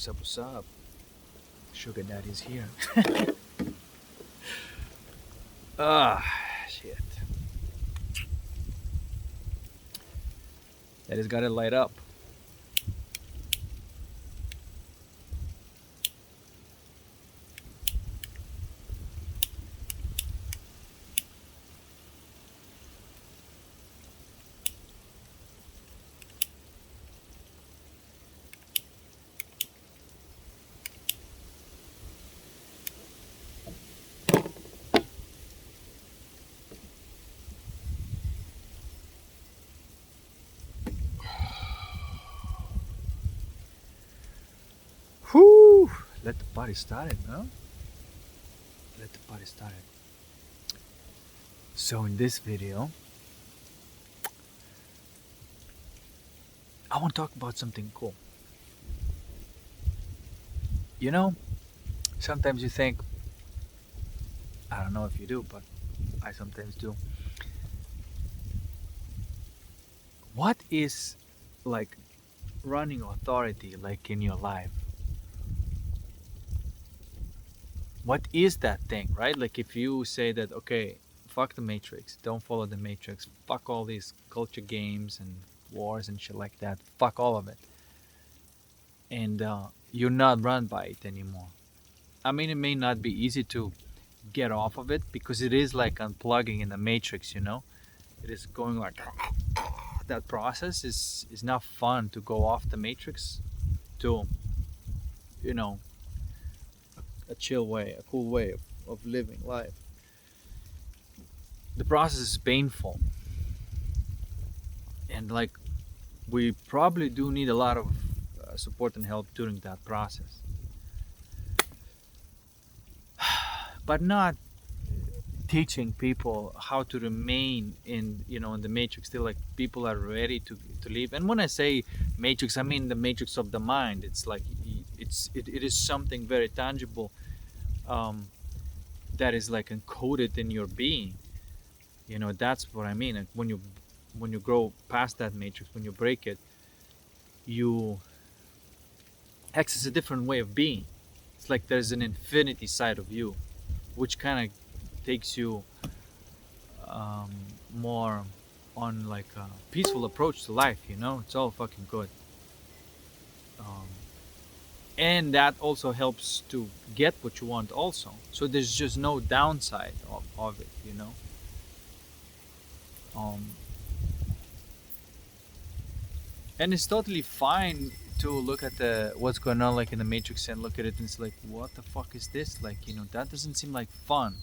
What's up? Sugar Daddy's here. Ah, shit. Daddy's got it light up. Whew! Let the party started, huh? Let the party started. So in this video, I want to talk about something cool. You know, sometimes you think, I don't know if you do, but I sometimes do. What is like running authority like in your life? What is that thing, right? Like if you say that, okay, fuck the matrix, don't follow the matrix, fuck all these culture games and wars and shit like that, fuck all of it, and you're not run by it anymore. I mean, it may not be easy to get off of it because it is like unplugging in the matrix, you know. It is going like that process is not fun to go off the matrix to, you know, a chill way, a cool way of living life. The process is painful, and like we probably do need a lot of support and help during that process, but not teaching people how to remain in, you know, in the matrix till like people are ready to leave. And when I say matrix, I mean the matrix of the mind. It's like it is something very tangible, that is like encoded in your being, you know. That's what I mean. And when you grow past that matrix, when you break it, you access a different way of being. It's like there's an infinity side of you, which kind of takes you um, more on like a peaceful approach to life, you know. It's all fucking good, um, and that also helps to get what you want also, so there's just no downside of it, you know. um, and it's totally fine to look at the what's going on like in the matrix and look at it and it's like, what the fuck is this, like, you know, that doesn't seem like fun,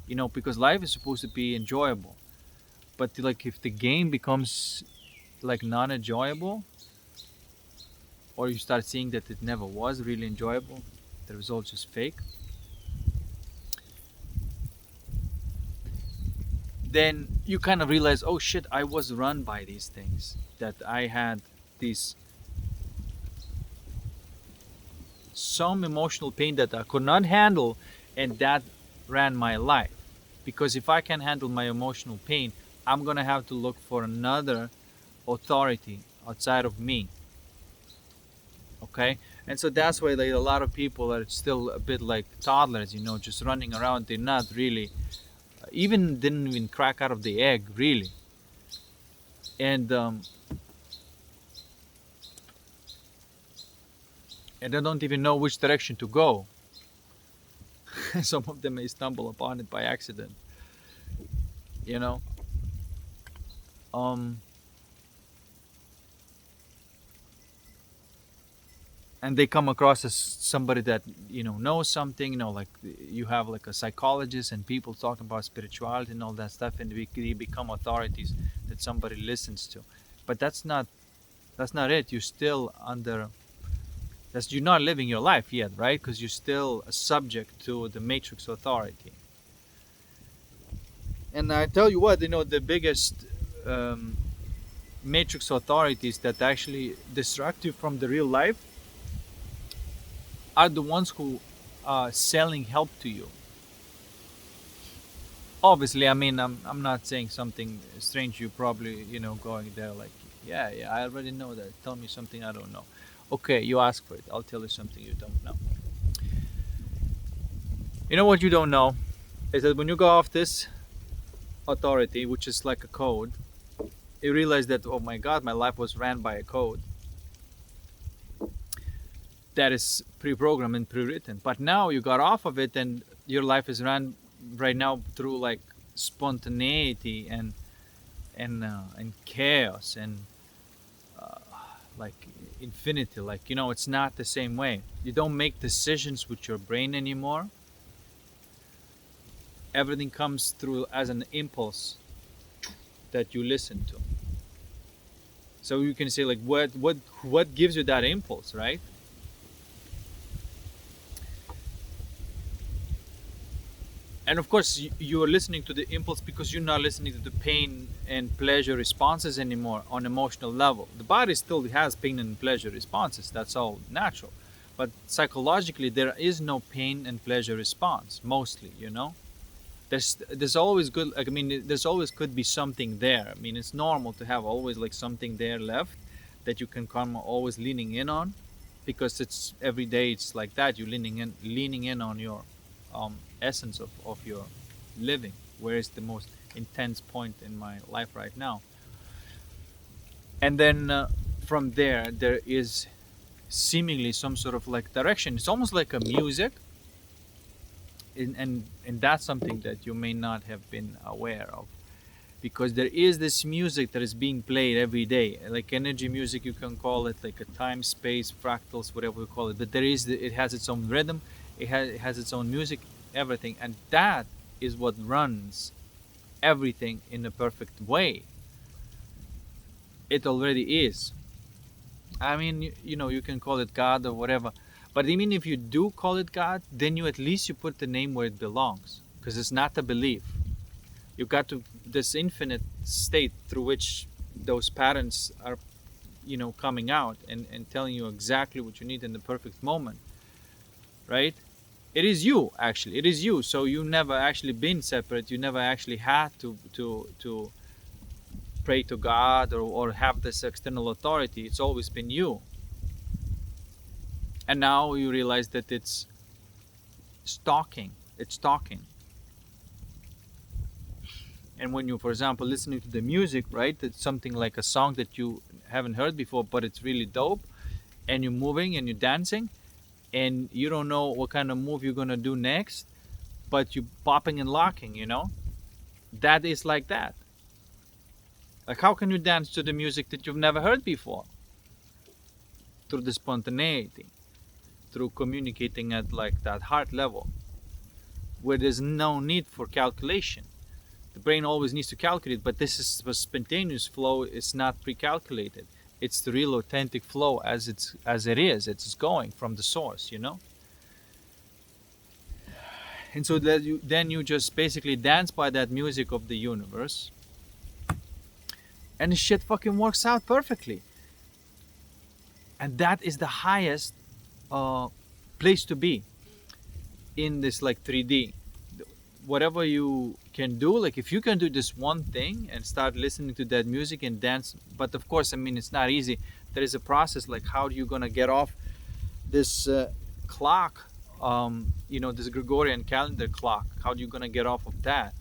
you know, because life is supposed to be enjoyable. But like if the game becomes like non-enjoyable, or you start seeing that it never was really enjoyable, the results just fake, then you kind of realize, oh shit, I was run by these things, that I had these some emotional pain that I could not handle, and that ran my life. Because if I can handle my emotional pain, I'm gonna have to look for another authority outside of me. Okay, and so that's why like a lot of people are still a bit like toddlers, you know, just running around. They're not really even didn't even crack out of the egg really, and and they don't even know which direction to go. Some of them may stumble upon it by accident, you know. um and they come across as somebody that, you know, knows something, you know, like you have like a psychologist and people talking about spirituality and all that stuff, and we become authorities that somebody listens to. But that's not it. You're still under, that's, you're not living your life yet, right? Because you're still a subject to the matrix authority. And I tell you what, you know, the biggest um, matrix authorities that actually distract you from the real life are the ones who are selling help to you. Obviously, I mean, I'm not saying something strange. You probably, you know, going there like, yeah, I already know that. Tell me something I don't know. Okay, you ask for it. I'll tell you something you don't know. You know what you don't know is that when you go off this authority, which is like a code, you realize that, oh my God, my life was ran by a code that is pre-programmed and pre-written. But now you got off of it, and your life is run right now through like spontaneity and chaos and like infinity. Like, it's not the same way. You don't make decisions with your brain anymore. Everything comes through as an impulse that you listen to. So you can say like, what gives you that impulse, right? And of course, you are listening to the impulse because you're not listening to the pain and pleasure responses anymore on emotional level. The body still has pain and pleasure responses. That's all natural. But psychologically, there is no pain and pleasure response. Mostly, there's always good. Like, I mean, there's always could be something there. I mean, it's normal to have always like something there left that you can come always leaning in on, because it's every day. It's like that. You're leaning in on your essence of your living, where is the most intense point in my life right now. And then from there is seemingly some sort of like direction. It's almost like a music, and that's something that you may not have been aware of, because there is this music that is being played every day, like energy music, you can call it, like a time space fractals, whatever you call it. But it has its own rhythm, it has its own music, everything. And that is what runs everything in a perfect way. It already is. I mean, you can call it God or whatever, but I mean, if you do call it God, then you at least you put the name where it belongs, because it's not a belief. You got to this infinite state through which those patterns are, coming out and telling you exactly what you need in the perfect moment, right? It is you, actually. It is you. So you never actually been separate. You never actually had to pray to God or have this external authority. It's always been you. And now you realize that it's stalking. It's talking. And when you, for example, listening to the music, right, it's something like a song that you haven't heard before, but it's really dope, and you're moving and you're dancing, and you don't know what kind of move you're gonna do next, but you're popping and locking, that is like that. Like, how can you dance to the music that you've never heard before? Through the spontaneity, through communicating at like that heart level, where there's no need for calculation. The brain always needs to calculate, but this is a spontaneous flow. It's not pre-calculated. It's the real authentic flow as it is. It's going from the source, And so that you just basically dance by that music of the universe, and the shit fucking works out perfectly. And that is the highest place to be in this like 3D. Whatever you can do, like if you can do this one thing and start listening to that music and dance, but of course, I mean, it's not easy. There is a process, like how are you gonna get off this clock, this Gregorian calendar clock? How are you gonna get off of that?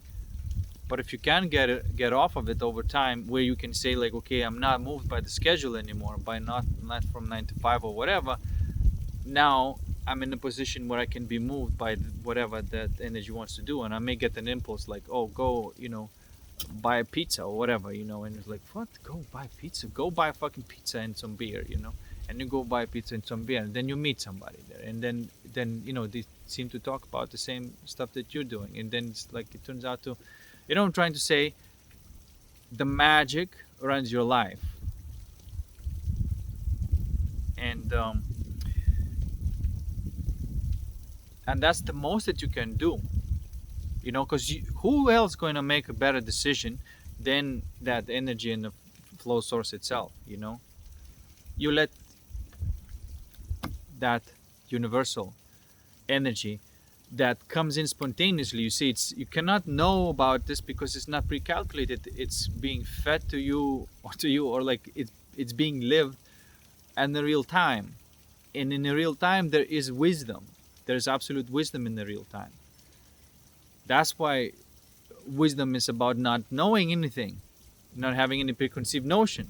But if you can get off of it over time, where you can say like, okay, I'm not moved by the schedule anymore, by not from 9 to 5 or whatever. Now I'm in a position where I can be moved by whatever that energy wants to do, and I may get an impulse like, oh, go, buy a pizza or whatever, and it's like, what? Go buy pizza? Go buy fucking pizza and some beer, and you go buy pizza and some beer, and then you meet somebody there, and then they seem to talk about the same stuff that you're doing, and then it's like it turns out to, I'm trying to say, the magic runs your life, and that's the most that you can do, because who else going to make a better decision than that energy and the flow source itself? You let that universal energy that comes in spontaneously. You see, you cannot know about this because it's not pre-calculated. It's being fed to you, or like it's being lived and the real time. And in the real time, there is wisdom. There's absolute wisdom in the real time. That's why wisdom is about not knowing anything, not having any preconceived notion.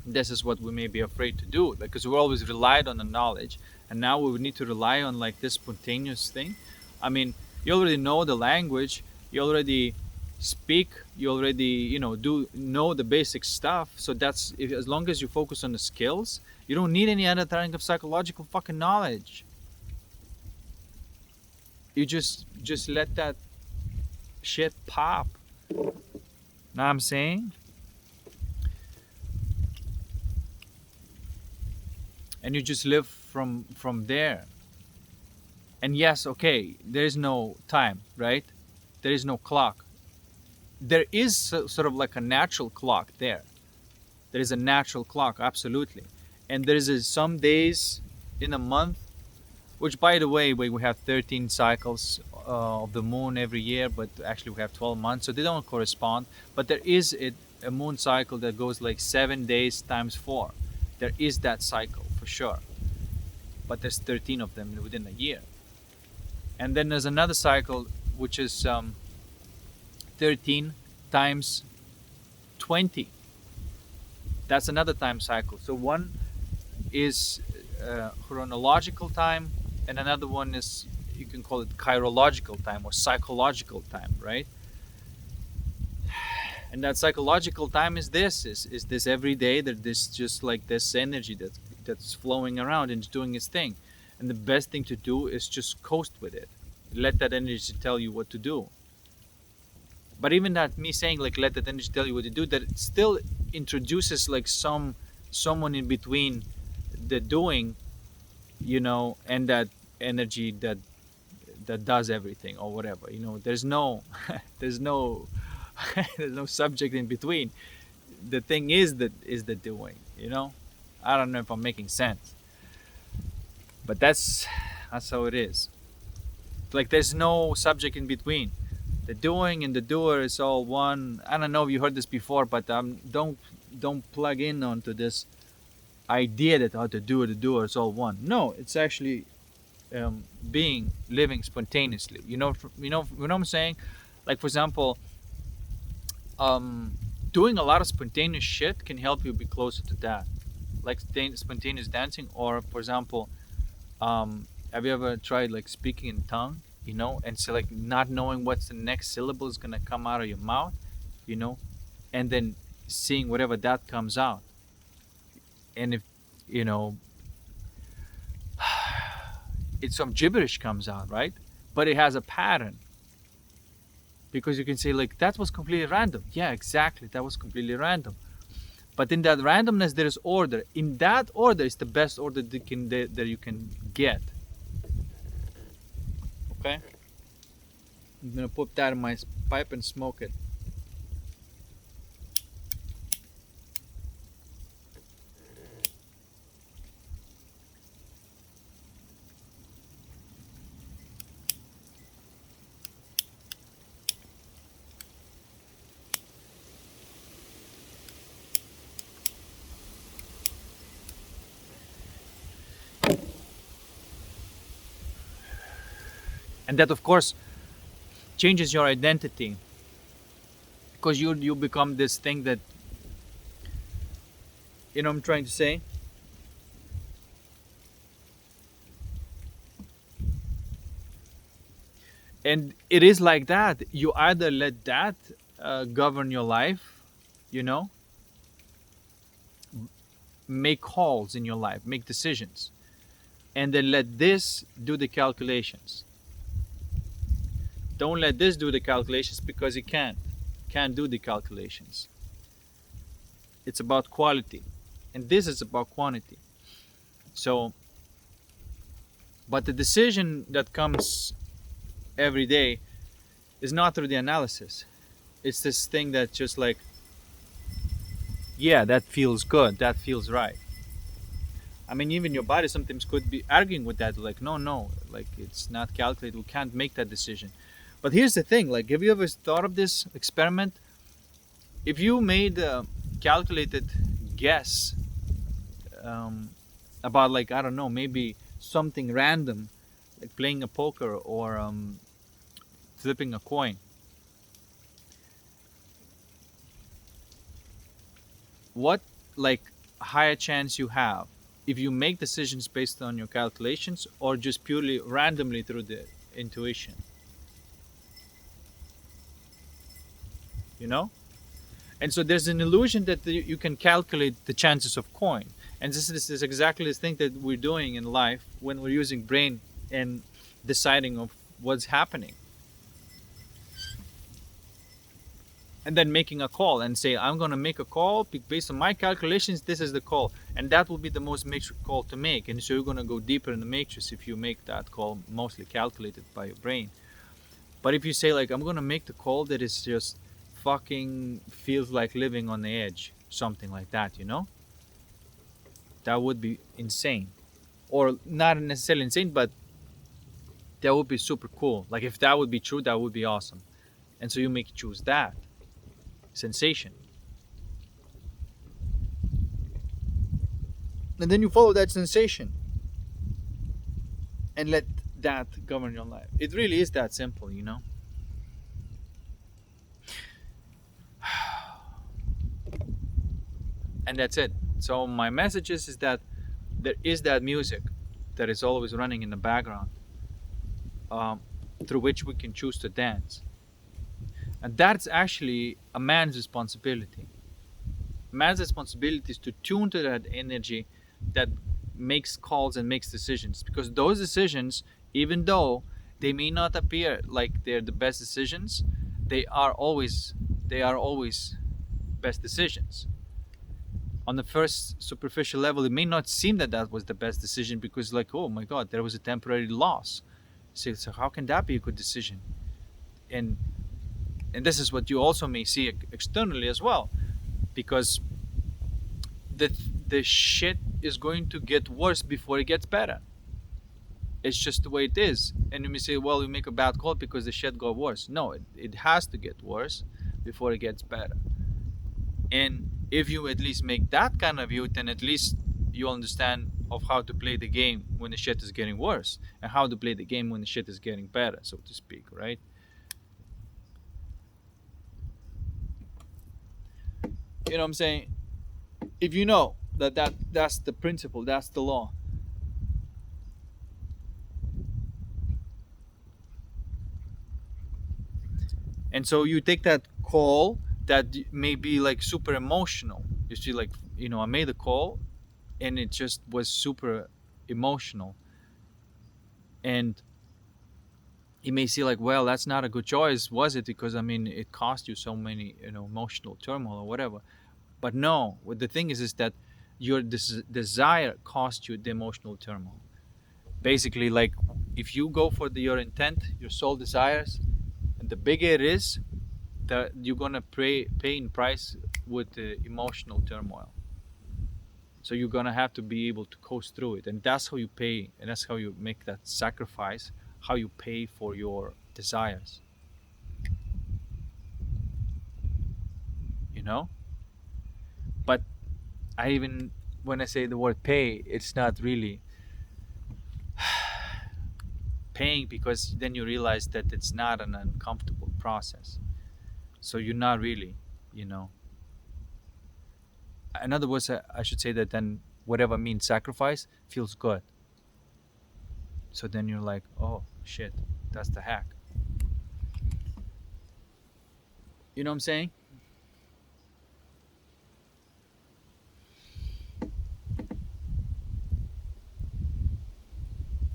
This is what we may be afraid to do, because we always relied on the knowledge, and now we would need to rely on like this spontaneous thing. I mean, you already know the language, you already speak, you already do know the basic stuff. So that's, if, as long as you focus on the skills, you don't need any other kind of psychological fucking knowledge. You just let that shit pop. Know what I'm saying? And you just live from there. And yes, okay, there is no time, right? There is no clock. There is sort of like a natural clock there. There is a natural clock, absolutely. And there is some days in a month, which, by the way, we have 13 cycles of the moon every year, but actually we have 12 months, so they don't correspond. But there is a moon cycle that goes like 7 days times 4. There is that cycle for sure. But there's 13 of them within a year. And then there's another cycle which is 13 times 20. That's another time cycle. So one is chronological time, and another one is, you can call it chirological time or psychological time, right? And that psychological time is this every day, that this just like this energy that's flowing around and doing its thing. And the best thing to do is just coast with it. Let that energy tell you what to do. But even that, me saying like let that energy tell you what to do, that it still introduces like someone in between the doing, and that energy that does everything or whatever. There's no there's no there's no subject in between. The thing is the doing. I don't know if I'm making sense, but that's how it is. Like there's no subject in between. The doing and the doer is all one. I don't know if you heard this before, but don't plug in onto this idea that how to do it, the doer is all one. No, it's actually living spontaneously. You know what I'm saying? Like, for example, doing a lot of spontaneous shit can help you be closer to that, like spontaneous dancing. Or, for example, have you ever tried like speaking in tongue? And so like not knowing what's the next syllable is gonna come out of your mouth, and then seeing whatever that comes out. And if it's some gibberish comes out, right? But it has a pattern, because you can say like that was completely random. Yeah, exactly, that was completely random. But in that randomness there is order. In that order is the best order that you can get. Okay, I'm gonna put that in my pipe and smoke it. And that, of course, changes your identity, because you become this thing that, I'm trying to say. And it is like that. You either let that govern your life, make calls in your life, make decisions, and then let this do the calculations. Don't let this do the calculations, because it can't do the calculations. It's about quality, and this is about quantity. So, but the decision that comes every day is not through the analysis. It's this thing that just like, yeah, that feels good, that feels right. I mean, even your body sometimes could be arguing with that, like, no, like it's not calculated, we can't make that decision. But here's the thing, like, have you ever thought of this experiment? If you made a calculated guess about, like, I don't know, maybe something random, like playing a poker or flipping a coin. What, like, higher chance you have if you make decisions based on your calculations or just purely randomly through the intuition, you know? And so there's an illusion that you can calculate the chances of coin. And this is exactly the thing that we're doing in life when we're using brain and deciding of what's happening, and then making a call and say, I'm going to make a call based on my calculations. This is the call, and that will be the most matrix call to make. And so you're going to go deeper in the matrix if you make that call mostly calculated by your brain. But if you say, like, I'm going to make the call that is just fucking feels like living on the edge, something like that, that would be insane. Or not necessarily insane, but that would be super cool. Like, if that would be true, that would be awesome. And so you make choose that sensation, and then you follow that sensation and let that govern your life. It really is that simple. And that's it. So my message is that there is that music that is always running in the background, um, through which we can choose to dance. And that's actually a man's responsibility. Man's responsibility is to tune to that energy that makes calls and makes decisions, because those decisions, even though they may not appear like they're the best decisions, they are always they are always best decisions. On the first superficial level, it may not seem that that was the best decision, because, like, oh my god, there was a temporary loss. So how can that be a good decision? And and this is what you also may see externally as well, because the the shit is going to get worse before it gets better. It's just the way it is. And you may say, well, you make a bad call because the shit got worse. No, it has to get worse before it gets better. And if you at least make that kind of view, then at least you understand of how to play the game when the shit is getting worse, and how to play the game when the shit is getting better, so to speak, right? You know what I'm saying? If you know that's the principle, that's the law. And so you take that call that may be like super emotional. You see, like, I made a call and it just was super emotional. And you may see, like, well, that's not a good choice, was it? Because, I mean, it cost you so many, emotional turmoil or whatever. But no, what the thing is that your desire cost you the emotional turmoil. Basically, like, if you go for your intent, your soul desires, and the bigger it is, that you're gonna pay in price with the emotional turmoil. So you're gonna have to be able to coast through it, and that's how you pay, and that's how you make that sacrifice. How you pay for your desires, you know. But I even when I say the word pay, it's not really paying, because then you realize that it's not an uncomfortable process. So you're not really, you know. In other words, I should say that then whatever means sacrifice feels good. So then you're like, oh shit, that's the hack. You know what I'm saying?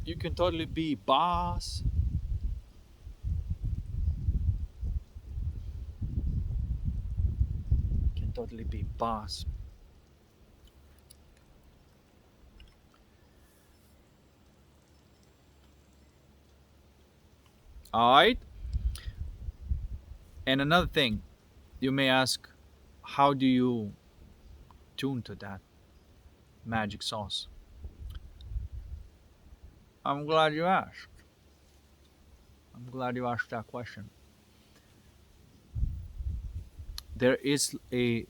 You can totally be boss. You can totally be boss. All right. And another thing, you may ask, how do you tune to that magic sauce? I'm glad you asked. I'm glad you asked that question. There is a,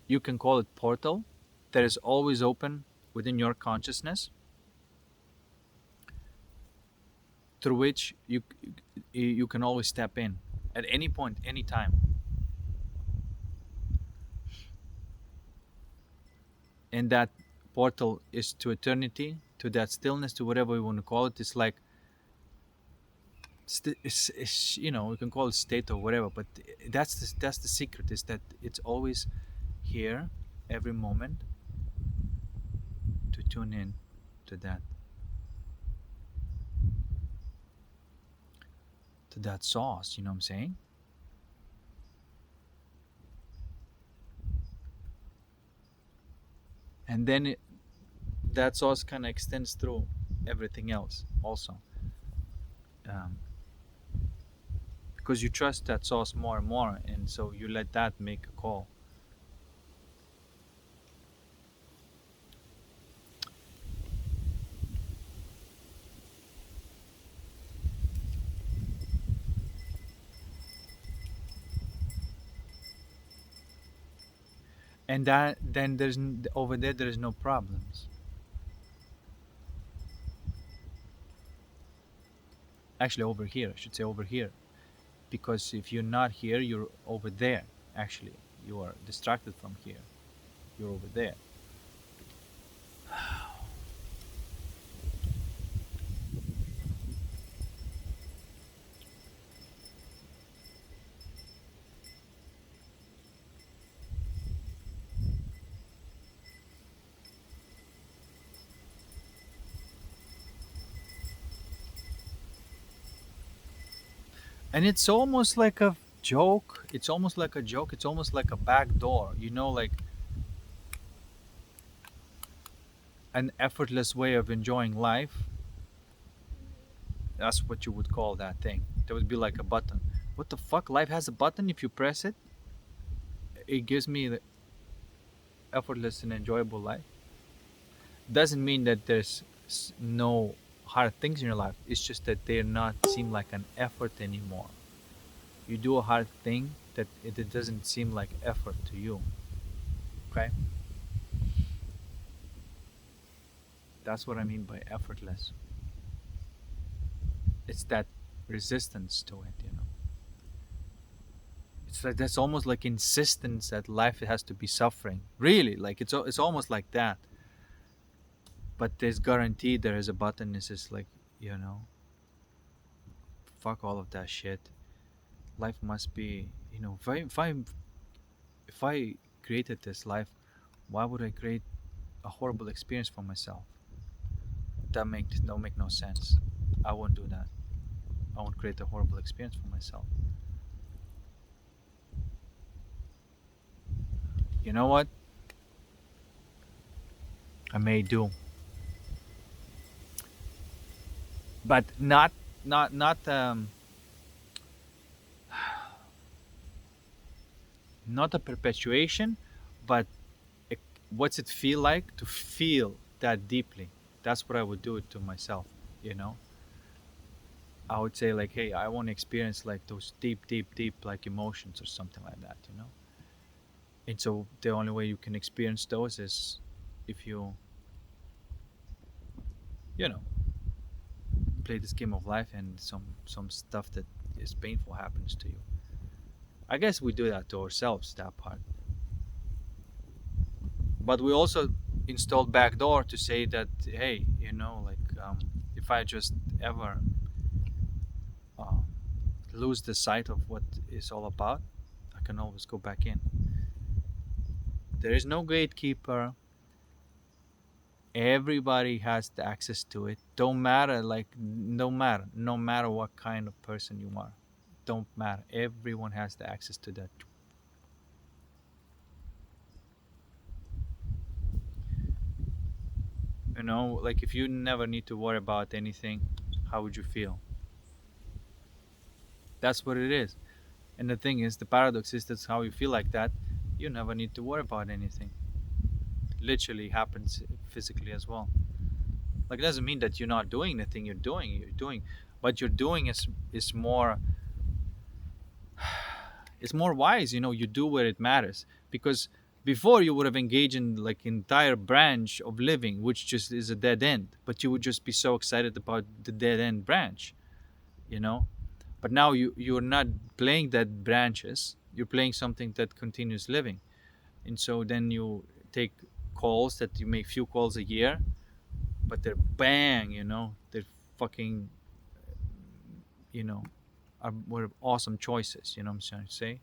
you can call it portal, that is always open within your consciousness, through which you can always step in at any point, any time. And that portal is to eternity, to that stillness, to whatever we want to call it. It's like it's, we can call it state or whatever, but that's the secret, is that it's always here every moment, to tune in to that source, you know what I'm saying? And then that source kind of extends through everything else also, um, because you trust that source more and more, and so you let that make a call. And that then over there is no problems. Actually, over here, I should say over here, because if you're not here, you're over there. Actually, you are distracted from here, you're over there. And it's almost like a joke. It's almost like a joke. It's almost like a back door, like an effortless way of enjoying life. That's what you would call that thing. There would be like a button. What the fuck? Life has a button. If you press it, it gives me the effortless and enjoyable life. Doesn't mean that there's no hard things in your life. It's just that they're not seem like an effort anymore. You do a hard thing that it doesn't seem like effort to you. Okay? That's what I mean by effortless. It's that resistance to it. It's like that's almost like insistence that life has to be suffering. Really, like it's almost like that. But there's guaranteed there is a button. It's just like, fuck all of that shit. Life must be, if I created this life, why would I create a horrible experience for myself? Don't make no sense. I won't do that. I won't create a horrible experience for myself. You know what? I may do, but not a perpetuation, but it, what's it feel like to feel that deeply? That's what I would do it to myself. You know, I would say like, hey, I want to experience like those deep, deep, deep like emotions or something like that. And so the only way you can experience those is if you know, play this game of life and some stuff that is painful happens to you. I guess we do that to ourselves, that part. But we also installed backdoor to say that, hey, like if I just ever uh, lose the sight of what it's all about, I can always go back in. There is no gatekeeper. Everybody has the access to it. Don't matter, like no matter what kind of person you are. Don't matter. Everyone has the access to that. Like if you never need to worry about anything, how would you feel? That's what it is. And the thing is, the paradox is that's how you feel like that. You never need to worry about anything. Literally happens physically as well. Like it doesn't mean that you're not doing the thing you're doing, but you're doing is more it's more wise. You do where it matters, because Before you would have engaged in like entire branch of living, which just is a dead end. But you would just be so excited about the dead end branch, you know. But now you're not playing that branches. You're playing something that continues living, and so then you take calls that you make few calls a year, but they're bang, they're fucking, you know, were awesome choices. You know what I'm trying to say?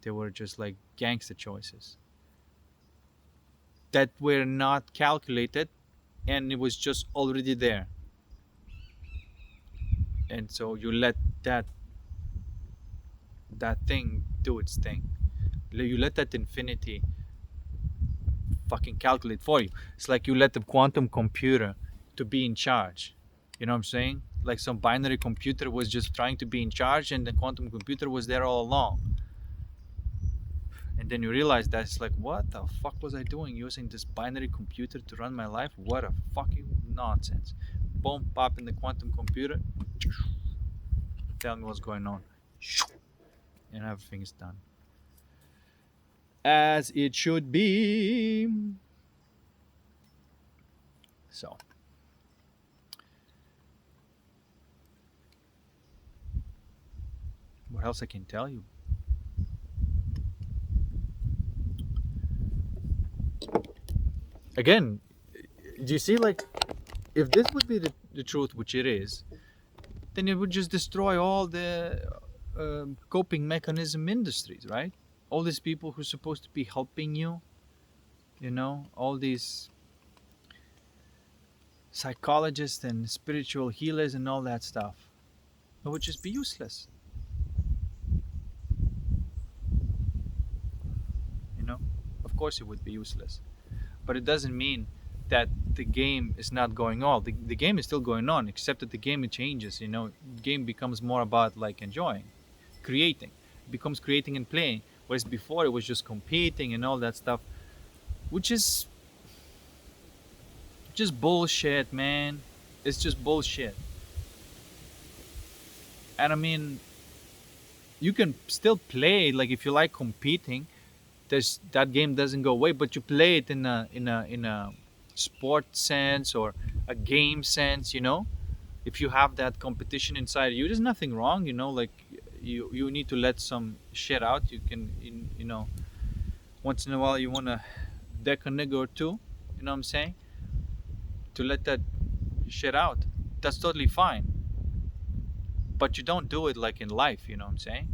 They were just like gangster choices that were not calculated, and it was just already there. And so you let that that thing do its thing. You let that infinity fucking calculate for you. It's like you let the quantum computer to be in charge. You know what I'm saying? Like some binary computer was just trying to be in charge, and the quantum computer was there all along. And then you realize that it's like, what the fuck was I doing using this binary computer to run my life? What a fucking nonsense. Boom, pop in the quantum computer. Tell me what's going on. And everything is done. As it should be. So, what else I can tell you? Again, do you see, like, if this would be the truth, which it is, then it would just destroy all the coping mechanism industries, right? All these people who're supposed to be helping you, all these psychologists and spiritual healers and all that stuff, it would just be useless, you know? Of course it would be useless. But it doesn't mean that the game is not going on. The game is still going on, except that the game changes, The game becomes more about like enjoying, creating. It becomes creating and playing. Whereas before it was just competing and all that stuff, which is just bullshit, man. It's just bullshit. And I mean, you can still play, like, if you like competing, there's that game doesn't go away, but you play it in a sport sense or a game sense, if you have that competition inside you, there's nothing wrong, like you need to let some shit out. You can, once in a while you want to deck a nigga or two, you know what I'm saying, to let that shit out. That's totally fine, but you don't do it like in life, you know what I'm saying.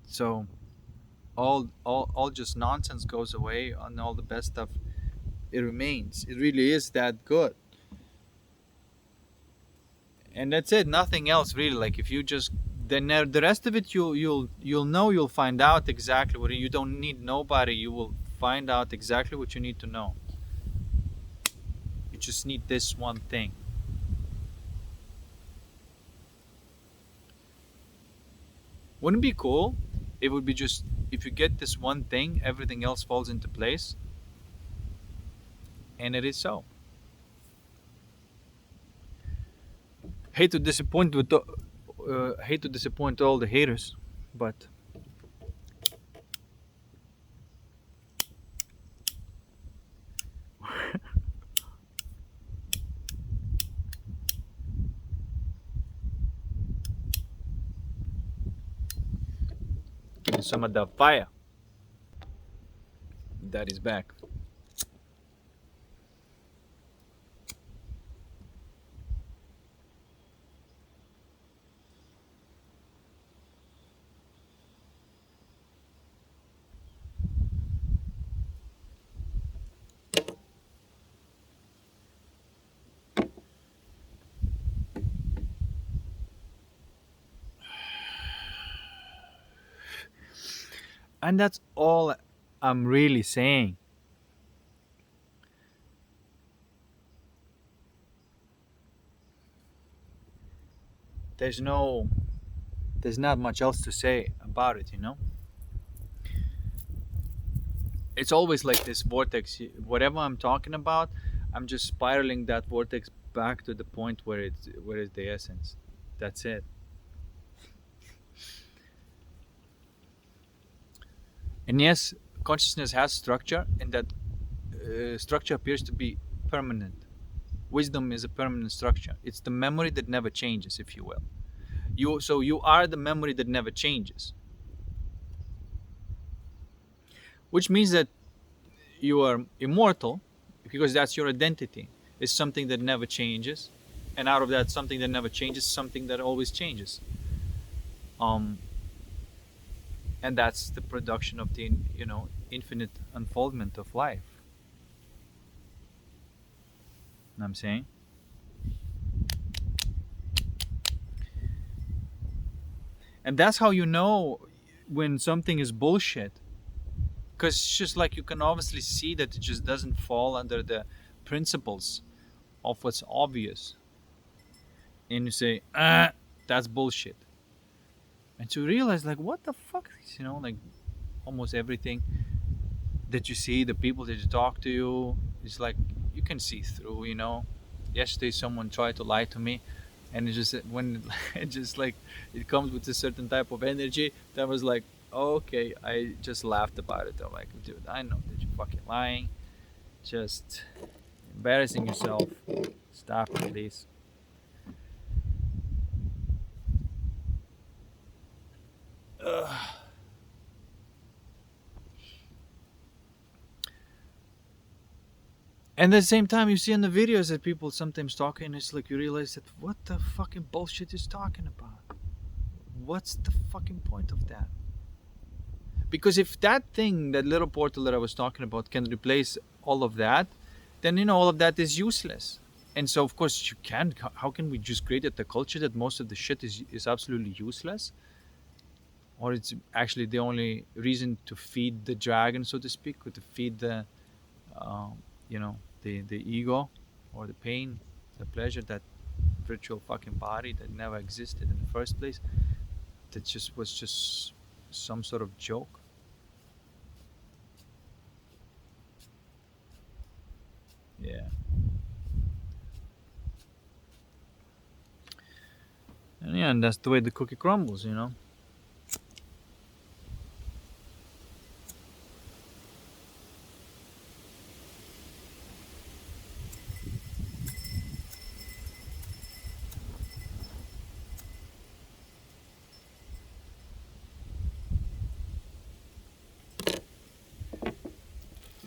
So all just nonsense goes away, and all the best stuff, it remains. It really is that good. And that's it, nothing else really. Like, if you just, then the rest of it, you'll find out exactly what you don't need nobody. You will find out exactly what you need to know. You just need this one thing. Wouldn't it be cool? It would be just, if you get this one thing, everything else falls into place. And it is so. Hate to disappoint all the haters, but give me some of the fire that is back. And that's all I'm really saying. There's no, there's not much else to say about it. It's always like this vortex. Whatever I'm talking about, I'm just spiraling that vortex back to the point where it's the essence. That's it. And yes, consciousness has structure, and that structure appears to be permanent. Wisdom is a permanent structure. It's the memory that never changes, if you will. You are the memory that never changes, which means that you are immortal because that's your identity. It's something that never changes, and out of that something that never changes, something that always changes. Um, and that's the production of the infinite unfoldment of life. You know what I'm saying? And that's how you know when something is bullshit, because it's just like you can obviously see that it just doesn't fall under the principles of what's obvious, and you say, that's bullshit. And to realize, like, what the fuck, like almost everything that you see, the people that you talk to, it's like you can see through. Yesterday, someone tried to lie to me, and it just when it just like it comes with a certain type of energy that was like, okay, I just laughed about it. I'm like, dude, I know that you're fucking lying, just embarrassing yourself. Stop it, please. Ugh. And at the same time, you see in the videos that people sometimes talking, it's like you realize that what the fucking bullshit is talking about. What's the fucking point of that? Because if that thing, that little portal that I was talking about, can replace all of that, then all of that is useless. And so, of course, you can't. How can we just create the culture that most of the shit is absolutely useless, or it's actually the only reason to feed the dragon, so to speak, or to feed the, um, the ego, or the pain, the pleasure, that virtual fucking body that never existed in the first place, that just was just some sort of joke. Yeah. And yeah, and that's the way the cookie crumbles. You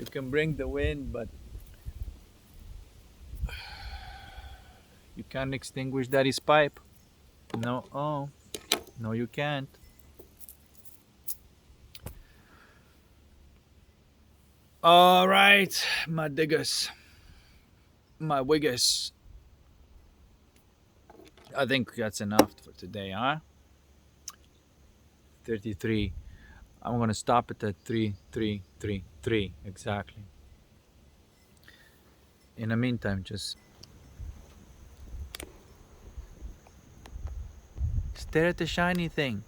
can bring the wind, but you can't extinguish daddy's pipe. No, oh, no, you can't. All right, my diggers, my wiggers. I think that's enough for today, huh? 33. I'm gonna stop it at 3333 exactly. In the meantime, just stare at the shiny thing.